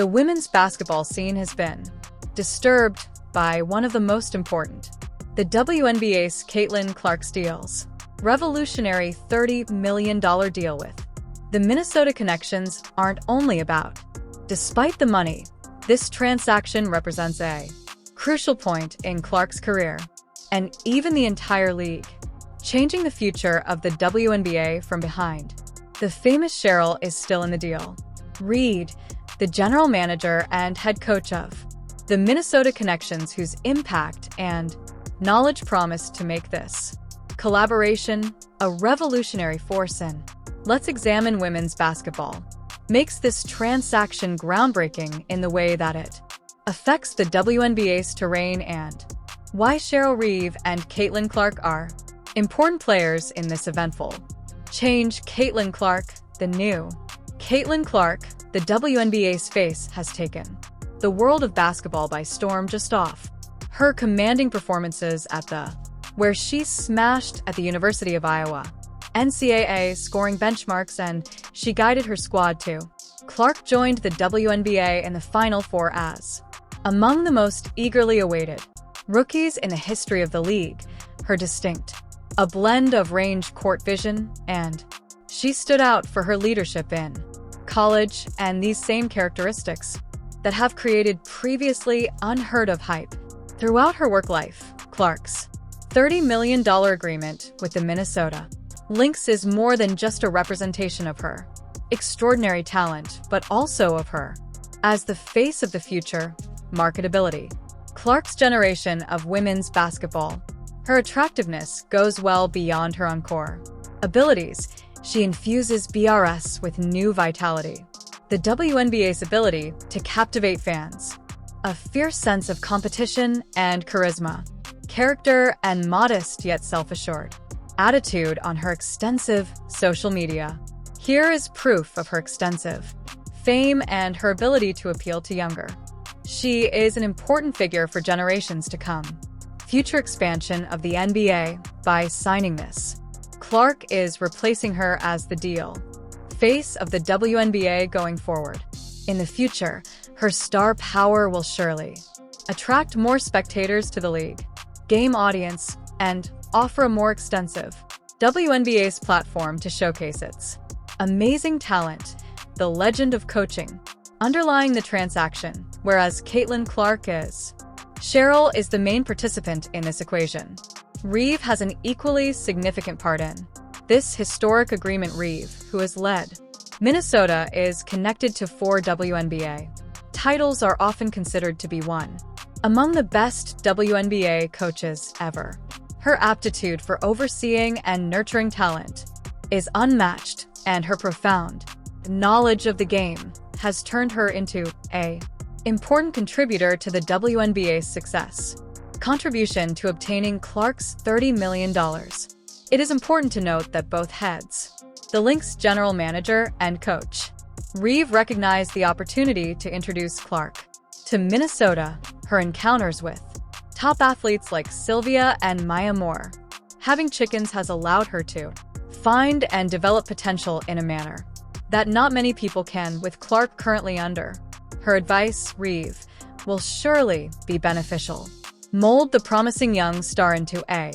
the women's basketball scene has been disturbed by one of the most important, the WNBA's Caitlin Clark's deals. Revolutionary $30 million deal with the Minnesota connections aren't only about. Despite the money, this transaction represents a crucial point in Clark's career, and even the entire league, changing the future of the WNBA from behind. The famous Cheryl is still in the deal. Reed, the general manager and head coach of the Minnesota Connections, whose impact and knowledge promise to make this collaboration a revolutionary force in let's examine women's basketball, makes this transaction groundbreaking in the way that it affects the WNBA's terrain and why Cheryl Reeve and Caitlin Clark are important players in this eventful change. Caitlin Clark, the new Caitlin Clark, the WNBA's face, has taken the world of basketball by storm just off her commanding performances at where she smashed at the University of Iowa NCAA scoring benchmarks, and she guided her squad too. Clark joined the WNBA in the Final Four as among the most eagerly awaited rookies in the history of the league. Her distinct, a blend of range, court vision, and she stood out for her leadership in college, and these same characteristics that have created previously unheard of hype throughout her work life. Clark's $30 million agreement with the Minnesota Lynx is more than just a representation of her extraordinary talent, but also of her as the face of the future marketability. Clark's generation of women's basketball. Her attractiveness goes well beyond her on-court abilities. She infuses BRS with new vitality. The WNBA's ability to captivate fans. A fierce sense of competition and charisma. Character and modest yet self-assured attitude on her extensive social media. Here is proof of her extensive fame and her ability to appeal to younger. She is an important figure for generations to come. Future expansion of the NBA by signing this. Clark is replacing her as the deal face of the WNBA going forward. In the future, her star power will surely attract more spectators to the league, game audience, and offer a more extensive WNBA's platform to showcase its amazing talent. The legend of coaching underlying the transaction, whereas Caitlin Clark is. Cheryl is the main participant in this equation. Reeve has an equally significant part in this historic agreement. Reeve, who has led Minnesota, is connected to 4 WNBA titles, are often considered to be one among the best WNBA coaches ever. Her aptitude for overseeing and nurturing talent is unmatched, and her profound knowledge of the game has turned her into an important contributor to the WNBA's success. Contribution to obtaining Clark's $30 million. It is important to note that both heads, the Lynx general manager and coach, Reeve, recognized the opportunity to introduce Clark to Minnesota. Her encounters with top athletes like Sylvia and Maya Moore, having chickens, has allowed her to find and develop potential in a manner that not many people can. With Clark currently under her advice, Reeve will surely be beneficial. Mold the promising young star into a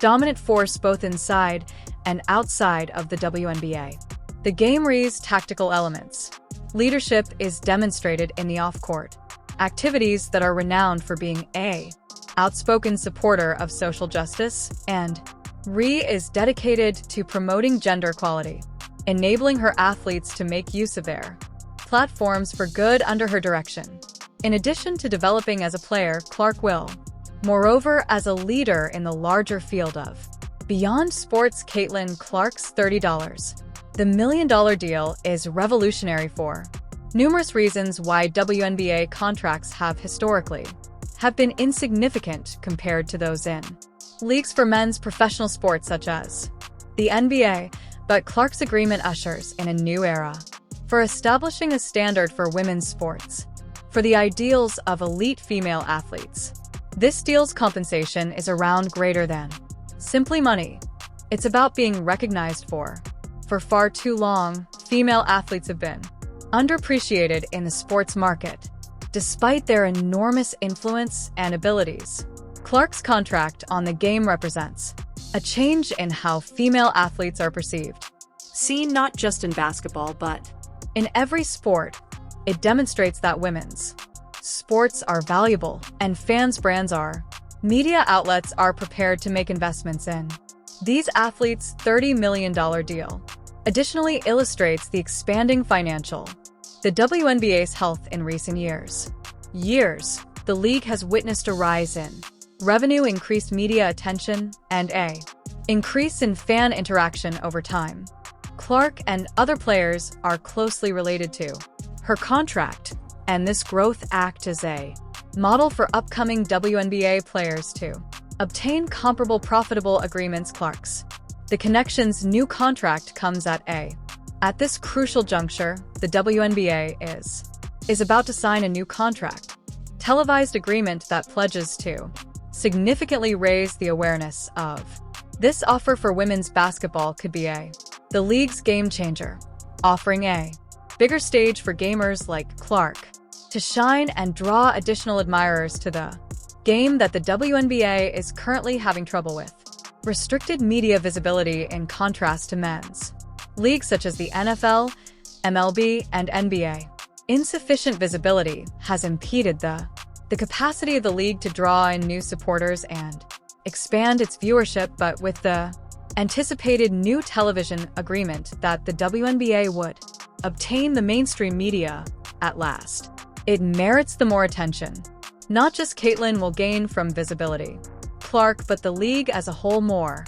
dominant force both inside and outside of the WNBA. The game. Reeve's tactical elements. Leadership is demonstrated in the off-court activities that are renowned for being a outspoken supporter of social justice, and Reeve is dedicated to promoting gender equality, enabling her athletes to make use of their platforms for good under her direction. In addition to developing as a player, Clark will, moreover, as a leader in the larger field of beyond sports. Caitlin Clark's $30 million deal is revolutionary for numerous reasons. Why WNBA contracts have historically been insignificant compared to those in leagues for men's professional sports such as the NBA, but Clark's agreement ushers in a new era for establishing a standard for women's sports, for the ideals of elite female athletes. This deal's compensation is around greater than simply money. It's about being recognized for far too long, female athletes have been underappreciated in the sports market. Despite their enormous influence and abilities, Clark's contract on the game represents a change in how female athletes are perceived. Seen not just in basketball, but in every sport, it demonstrates that women's sports are valuable and fans' brands are. Media outlets are prepared to make investments in these athletes' $30 million deal. Additionally, illustrates the expanding financial, the WNBA's health in recent years. The league has witnessed a rise in revenue, increased media attention, and a increase in fan interaction over time. Clark and other players are closely related to her contract, and this growth acts as a model for upcoming WNBA players to obtain comparable profitable agreements. The Connection's new contract comes at this crucial juncture. The WNBA is about to sign a new contract, televised agreement that pledges to significantly raise the awareness of this offer for women's basketball. Could be the league's game changer, offering a bigger stage for gamers like Clark to shine and draw additional admirers to the game that the WNBA is currently having trouble with. Restricted media visibility in contrast to men's leagues such as the NFL, MLB, and NBA. Insufficient visibility has impeded the capacity of the league to draw in new supporters and expand its viewership, but with the anticipated new television agreement that the WNBA would obtain the mainstream media at last, it merits the more attention. Not just Caitlin will gain from visibility, Clark, but the league as a whole. More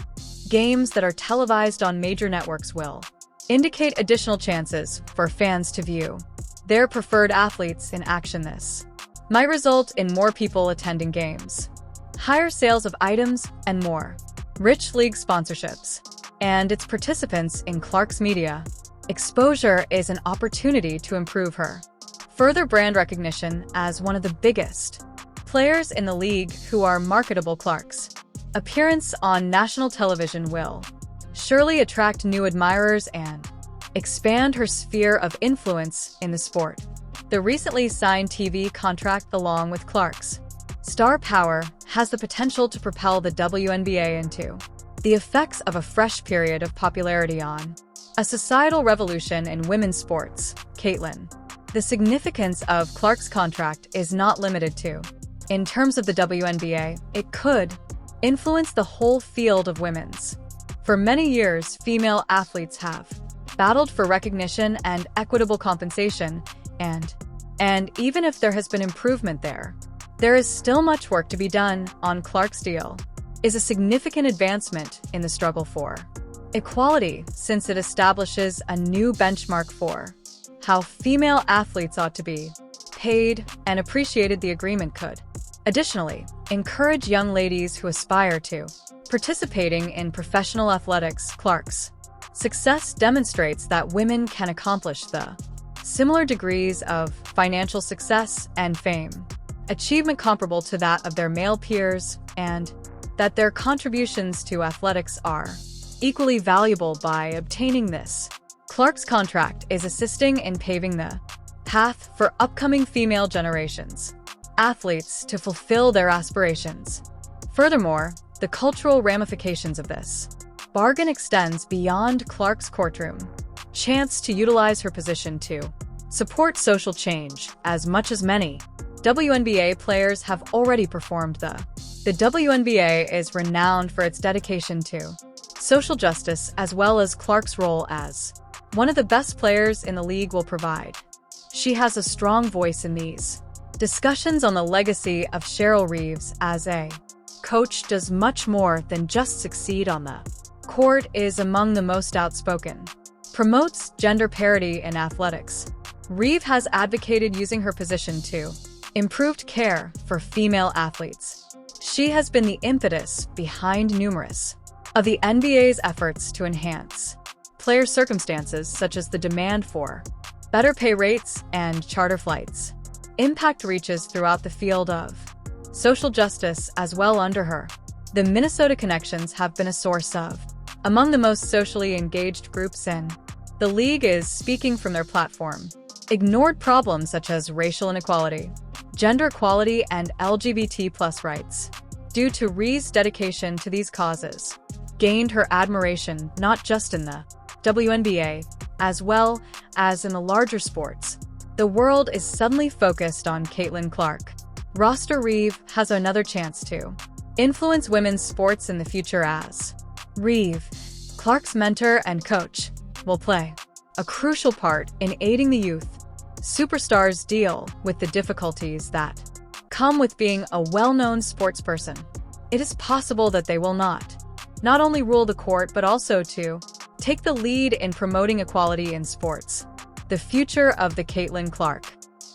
games that are televised on major networks will indicate additional chances for fans to view their preferred athletes in action. This might result in more people attending games, higher sales of items, and more rich league sponsorships. And its participants in Clark's media exposure is an opportunity to improve her further brand recognition as one of the biggest players in the league who are marketable. Clark's appearance on national television will surely attract new admirers and expand her sphere of influence in the sport. The recently signed TV contract, along with Clark's star power, has the potential to propel the WNBA into the effects of a fresh period of popularity on a societal revolution in women's sports. Caitlin. The significance of Clark's contract is not limited to in terms of the WNBA. It could influence the whole field of women's. For many years, female athletes have battled for recognition and equitable compensation, and even if there has been improvement there is still much work to be done. On Clark's deal is a significant advancement in the struggle for equality, since it establishes a new benchmark for how female athletes ought to be paid and appreciated. The agreement could additionally encourage young ladies who aspire to participating in professional athletics. Clark's success demonstrates that women can accomplish the similar degrees of financial success and fame, achievement comparable to that of their male peers, and that their contributions to athletics are equally valuable. By obtaining this, Clark's contract is assisting in paving the path for upcoming female generations athletes to fulfill their aspirations. Furthermore, the cultural ramifications of this bargain extends beyond Clark's courtroom chance to utilize her position to support social change as much as many WNBA players have already performed. The WNBA is renowned for its dedication to social justice, as well as Clark's role as one of the best players in the league will provide. She has a strong voice in these discussions on the legacy of Cheryl Reeves as a coach does much more than just succeed on the court, is among the most outspoken, promotes gender parity in athletics. Reeve has advocated using her position to improved care for female athletes. She has been the impetus behind numerous of the NBA's efforts to enhance player circumstances, such as the demand for better pay rates and charter flights. Impact reaches throughout the field of social justice as well. Under her, the Minnesota Connections have been a source of among the most socially engaged groups in the league. Is speaking from their platform ignored problems such as racial inequality, gender equality, and LGBT+ rights. Due to Reeve's dedication to these causes, gained her admiration not just in the WNBA, as well as in the larger sports. The world is suddenly focused on Caitlin Clark. Roster Reeve has another chance to influence women's sports in the future as Reeve, Clark's mentor and coach, will play a crucial part in aiding the youth superstars deal with the difficulties that come with being a well-known sportsperson. It is possible that they will not only rule the court but also to take the lead in promoting equality in sports. The future of the Caitlin Clark.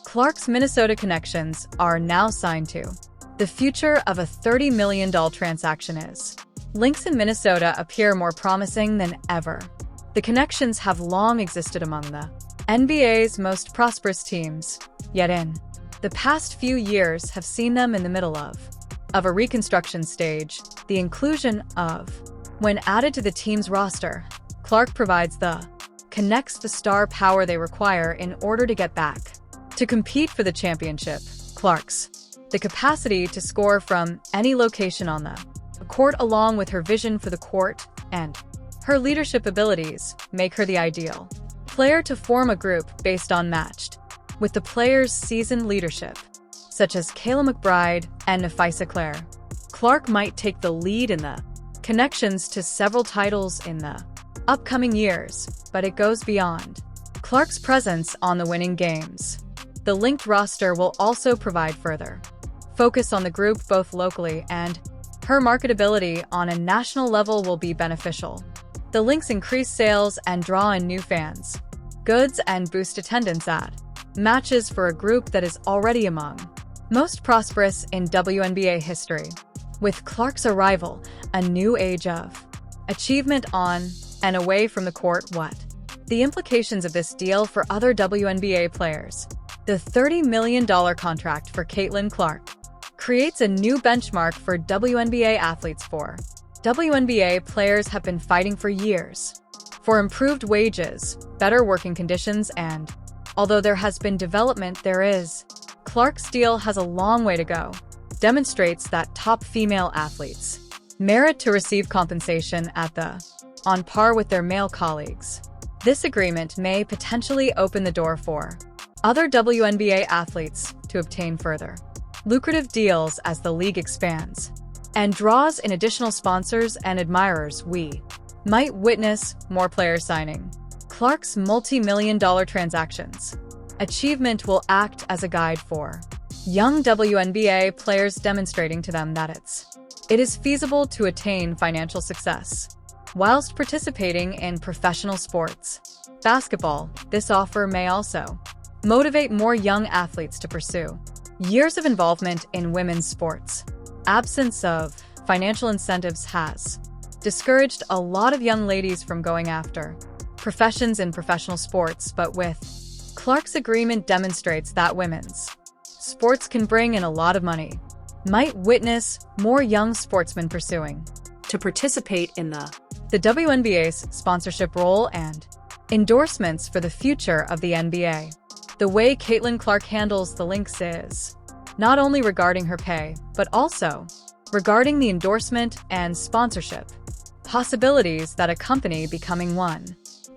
Clark's Minnesota connections are now signed to. The future of a $30 million transaction is. Lynx in Minnesota appear more promising than ever. The connections have long existed among the NBA's most prosperous teams, yet in the past few years have seen them in the middle of a reconstruction stage. The inclusion of, when added to the team's roster, Clark connects the star power they require in order to get back to compete for the championship. Clark's the capacity to score from any location on the court, along with her vision for the court and her leadership abilities, make her the ideal player to form a group based on matched with the player's seasoned leadership, such as Kayla McBride and Nafisa Clare. Clark might take the lead in the connections to several titles in the upcoming years, but it goes beyond Clark's presence on the winning games. The linked roster will also provide further focus on the group both locally, and her marketability on a national level will be beneficial. The Lynx increase sales and draw in new fans, goods, and boost attendance at matches for a group that is already among most prosperous in WNBA history. With Clark's arrival, a new age of achievement on and away from the court. What the implications of this deal for other WNBA players? The $30 million contract for Caitlin Clark creates a new benchmark for WNBA athletes. For WNBA players have been fighting for years for improved wages, better working conditions, and although there has been development, Clark's deal has a long way to go. Demonstrates that top female athletes merit to receive compensation on par with their male colleagues. This agreement may potentially open the door for other WNBA athletes to obtain further lucrative deals as the league expands and draws in additional sponsors and admirers. We might witness more players signing Clark's multi-million-dollar transactions. Achievement will act as a guide for young WNBA players, demonstrating to them that it is feasible to attain financial success whilst participating in professional sports. Basketball. This offer may also motivate more young athletes to pursue years of involvement in women's sports. Absence of financial incentives has discouraged a lot of young ladies from going after professions in professional sports, but with Clark's agreement demonstrates that women's sports can bring in a lot of money. Might witness more young sportsmen pursuing to participate in the WNBA's sponsorship role and endorsements for the future of the NBA. The way Caitlin Clark handles the Lynx is not only regarding her pay, but also regarding the endorsement and sponsorship possibilities that accompany becoming one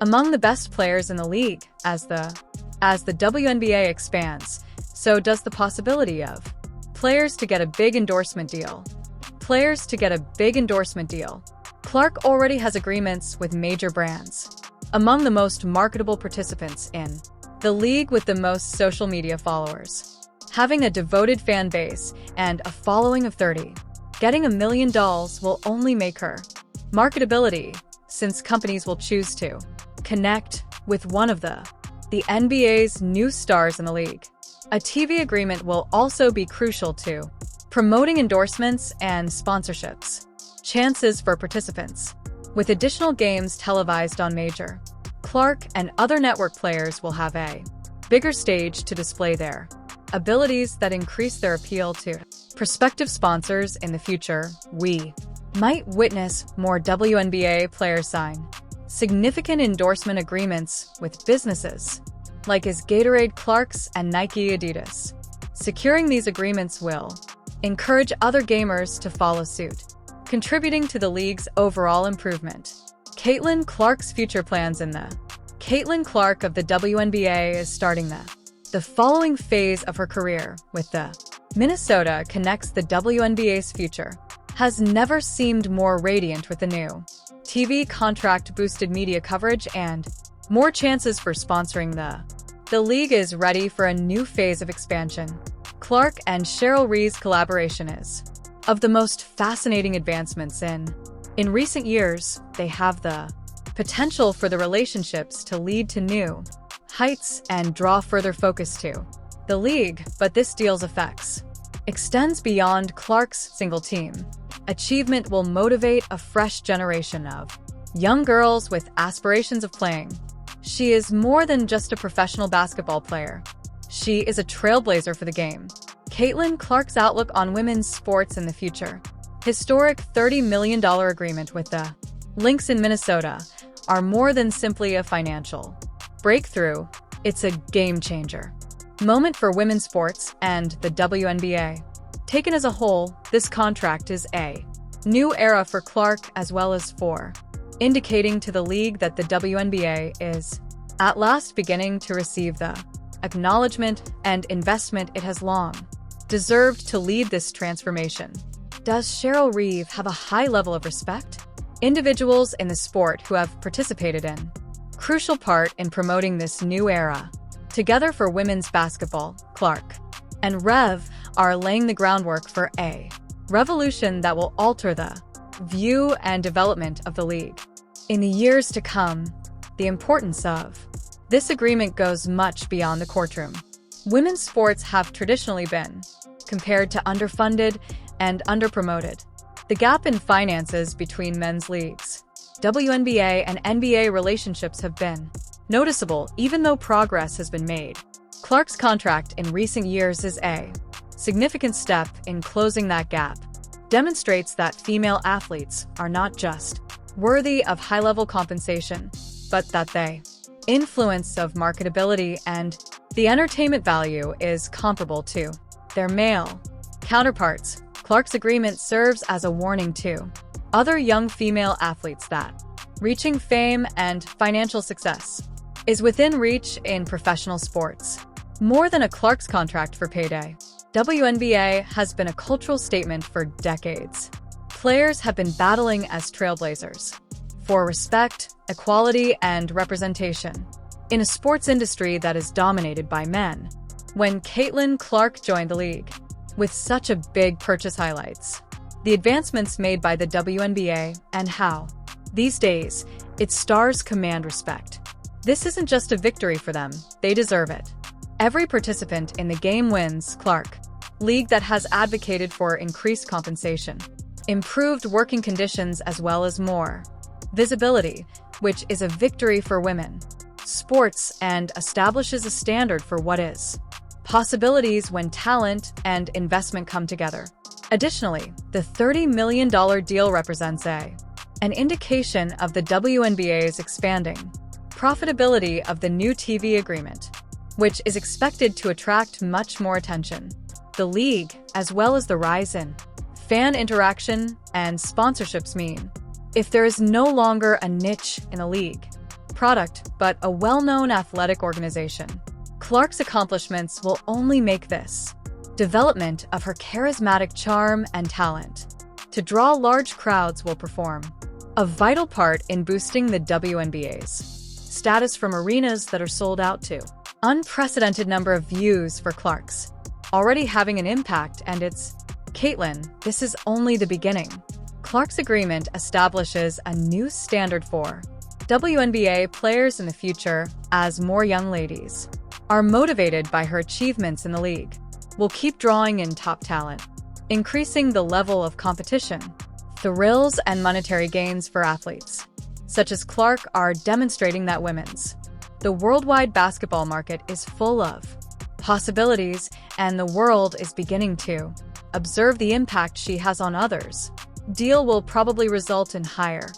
among the best players in the league. As the WNBA expands, so does the possibility of players to get a big endorsement deal. Clark already has agreements with major brands. Among the most marketable participants in the league, with the most social media followers, having a devoted fan base and a following of 30. Getting $1 million will only make her marketability, since companies will choose to connect with one of the NBA's new stars in the league. A TV agreement will also be crucial to promoting endorsements and sponsorships. Chances for participants. With additional games televised on major, Clark and other network players will have a bigger stage to display their abilities that increase their appeal to prospective sponsors in the future. We might witness more WNBA players sign significant endorsement agreements with businesses like is Gatorade, Clarks, and Nike Adidas. Securing these agreements will encourage other gamers to follow suit, contributing to the league's overall improvement. Caitlin Clark's future plans in the Caitlin Clark of the WNBA is starting the following phase of her career with the Minnesota connects. The WNBA's future has never seemed more radiant with the new TV contract, boosted media coverage, and more chances for sponsoring. The league is ready for a new phase of expansion. Clark and Cheryl Reeve's collaboration is of the most fascinating advancements in recent years. They have the potential for the relationships to lead to new heights and draw further focus to the league, but this deal's effects extends beyond Clark's single team. Achievement will motivate a fresh generation of young girls with aspirations of playing. She is more than just a professional basketball player. She is a trailblazer for the game. Caitlin Clark's outlook on women's sports in the future. Historic $30 million agreement with the Lynx in Minnesota are more than simply a financial breakthrough. It's a game-changer moment for women's sports and the WNBA. Taken as a whole, this contract is a new era for Clark as well as for indicating to the league that the WNBA is at last beginning to receive the acknowledgement and investment it has long deserved to lead this transformation. Does Cheryl Reeve have a high level of respect? Individuals in the sport who have participated in crucial part in promoting this new era. Together for women's basketball, Clark and Rev are laying the groundwork for a revolution that will alter the view and development of the league. In the years to come, the importance of this agreement goes much beyond the courtroom. Women's sports have traditionally been compared to underfunded and underpromoted. The gap in finances between men's leagues, WNBA and NBA relationships have been noticeable, even though progress has been made. Clark's contract in recent years is a significant step in closing that gap. Demonstrates that female athletes are not just worthy of high-level compensation, but that they influence of marketability and the entertainment value is comparable to their male counterparts. Clark's agreement serves as a warning to other young female athletes that reaching fame and financial success is within reach in professional sports. More than a Clark's contract for payday, WNBA has been a cultural statement for decades. Players have been battling as trailblazers for respect, equality, and representation in a sports industry that is dominated by men. When Caitlin Clark joined the league, with such a big purchase highlights the advancements made by the WNBA and how, these days, its stars command respect. This isn't just a victory for them, they deserve it. Every participant in the game wins. Clark league that has advocated for increased compensation, improved working conditions, as well as more visibility, which is a victory for women sports and establishes a standard for what is possibilities when talent and investment come together. Additionally, the $30 million deal represents an indication of the WNBA's expanding profitability of the new TV agreement, which is expected to attract much more attention. The league, as well as the rise in fan interaction and sponsorships mean if there is no longer a niche in a league product, but a well-known athletic organization, Clark's accomplishments will only make this development of her charismatic charm and talent to draw large crowds will perform a vital part in boosting the WNBA's status from arenas that are sold out to unprecedented number of views for Clark's already having an impact. And it's Caitlin, this is only the beginning. Clark's agreement establishes a new standard for WNBA players in the future as more young ladies are motivated by her achievements in the league. Will keep drawing in top talent, increasing the level of competition. Thrills and monetary gains for athletes, such as Clark, are demonstrating that the worldwide basketball market is full of possibilities, and the world is beginning to observe the impact she has on others. Deal will probably result in higher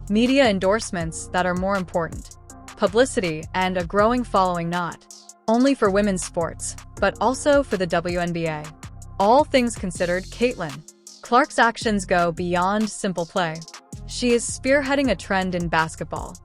media endorsements that are more important, publicity, and a growing following, not only for women's sports, but also for the WNBA. All things considered, Caitlin Clark's actions go beyond simple play. She is spearheading a trend in basketball.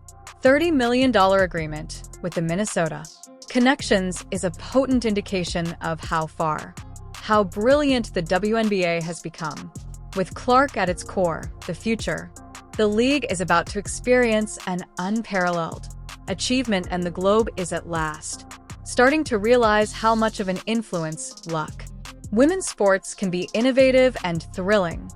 $30 million agreement with the Minnesota Connections is a potent indication of how brilliant the WNBA has become. With Clark at its core, the future, the league is about to experience an unparalleled achievement, and the globe is at last starting to realize how much of an influence women's sports can be. Innovative and thrilling.